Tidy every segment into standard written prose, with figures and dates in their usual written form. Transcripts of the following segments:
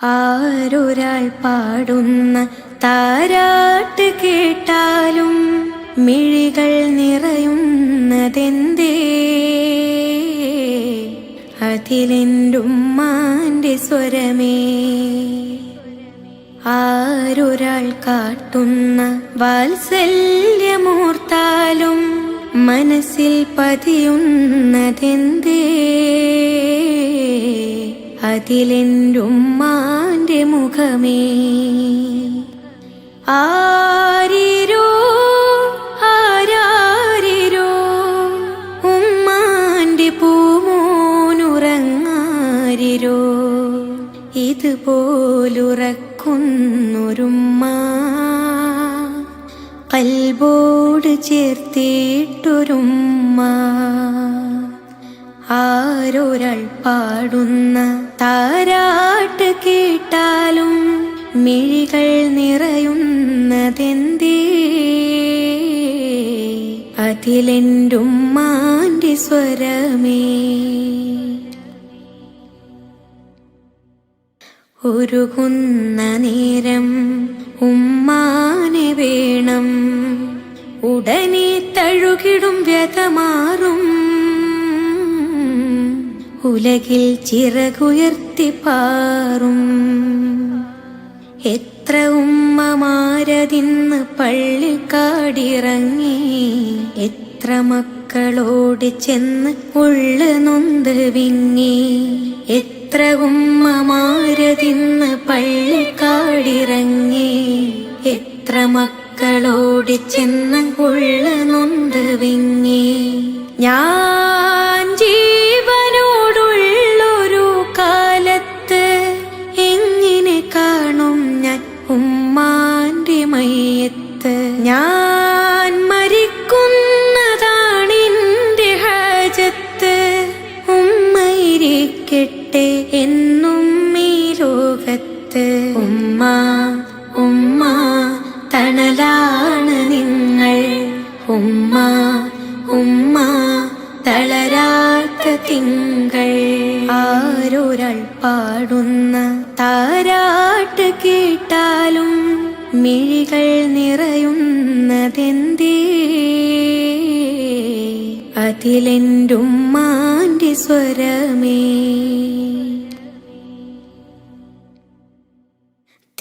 ആരൊരാൾ പാടുന്ന താരാട്ട് കേട്ടാലും മിഴികൾ നിറയുന്നതെന്തേ? അതിലെന്റുമ്മാന്റെ സ്വരമേ. ആരൊരാൾ കാട്ടുന്ന വാത്സല്യമോർത്താലും മനസ്സിൽ പതിയുന്നതെന്തേ? അതിലെന്റുമ്മാന്റെ മുഖമേ. ആരിരോ ആരാരിരോ ഉമ്മാന്റെ പൂമോനുറങ്ങാരിരോ, ഇതുപോലുറക്കുന്നൊരുമ്മ കൽബോട് ചേർത്തിട്ടൊരുമ്മ. ആരൊരാൾ പാടുന്ന താരാട്ട് കേട്ടാലും മിഴികൾ നിറയുന്നതെന്തേ? അതിലെന്റുമ്മാന്റെ സ്വരമേ. ഉരുകുന്ന നേരം ഉമ്മാനെ വേണം, ഉടനെ തഴുകിടും വ്യതമാറും. ഉലകിൽ ചിറകുയർത്തി പാറും. എത്ര ഉമ്മമാരതിന്ന് പള്ളിക്കാടിറങ്ങി, എത്ര മക്കളോട് ചെന്ന് ഉള്ളു നൊന്ത് വിങ്ങി. എത്ര ഉമ്മമാരതിന്ന് പള്ളിക്കാടിറങ്ങി, എത്ര മക്കളോട് ചെന്ന് ഉള്ളു നൊന്ത് വിങ്ങി. ഞാൻ ജീവനോടുള്ളൊരു കാലത്ത് എങ്ങനെ കാണും ഞാൻ ഉമ്മാന്റെ മയ്യത്ത്? ഞാൻ മരിക്കുന്നതാണെന്റെ ഹാജത്ത്. ഉമ്മയിരിക്കട്ടെ എന്നും ഈ ലോകത്ത്. ഉമ്മ ഉമ്മ തണലാണ് നിങ്ങൾ, ഉമ്മ ഉമ്മ തളരാത്ത തിങ്കൾ. ആരൊരാൾ പാടുന്ന താരാട്ട് കേട്ടാലും മിഴികൾ നിറയുന്നതെന്തേ? അതിലെന്റുമ്മാന്റെ സ്വരമേ.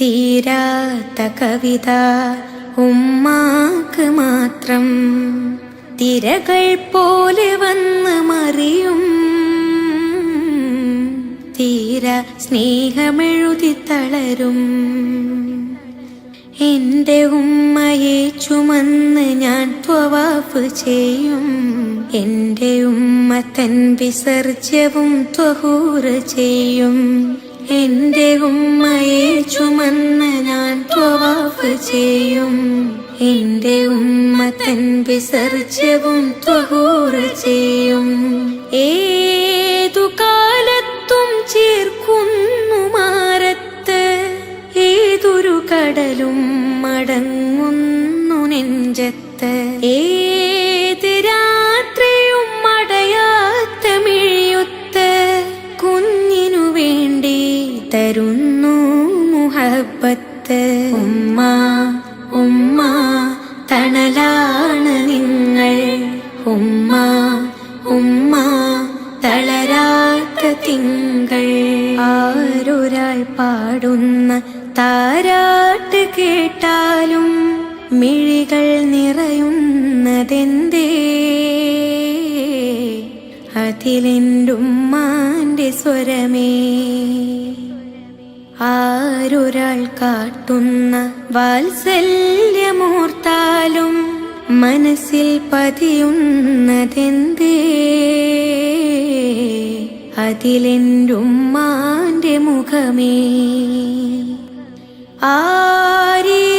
തീരാത്ത കവിത ഉമ്മാക്ക് മാത്രം, തിരകൾ പോലെ വന്ന് മറിയും. തീര സ്നേഹമെഴുതി തളരും. എന്റെ ഉമ്മയെ ചുമന്ന് ഞാൻ ത്വവാഫ് ചെയ്യും. എന്റെ ഉമ്മ തൻ വിസർജ്യവും ത്വഹൂറ് ചെയ്യും. എന്റെ ഉമ്മയെ ചുമന്ന് ഞാൻ ത്വവാഫ് ചെയ്യും. എന്റെ ഉമ്മ തൻ വിസർജ്യവും ത്വഹൂറ് ചെയ്യും. ഏതു കാലത്തും ചേർക്കുന്നു മാറത്ത്, ഏതൊരു കടലും മടങ്ങുന്നു നെഞ്ചത്ത്. ഏത് രാത്രിയും അടയാത്ത മിഴിയൊത്ത് കുഞ്ഞിനു വേണ്ടി തരുന്നു മുഹബത്ത്. ഉമ്മ ഉമ്മ തണലാണ് നിങ്ങൾ, ഉമ്മ ഉമ്മ തളരാത്ത തിങ്കൾ. ആരൊരാൾ പാടുന്ന താരാട്ട് കേട്ടാലും മിഴികൾ നിറയുന്നതെന്തേ? അതിലെന്റുമ്മാന്റെ സ്വരമേ. ആരൊരാൾ കാട്ടുന്ന വാത്സല്യമോർത്താലും മനസ്സിൽ പതിയുന്നതെന്തേ? അതിലെന്റുമ്മാന്റെ മുഖമേ. ആരി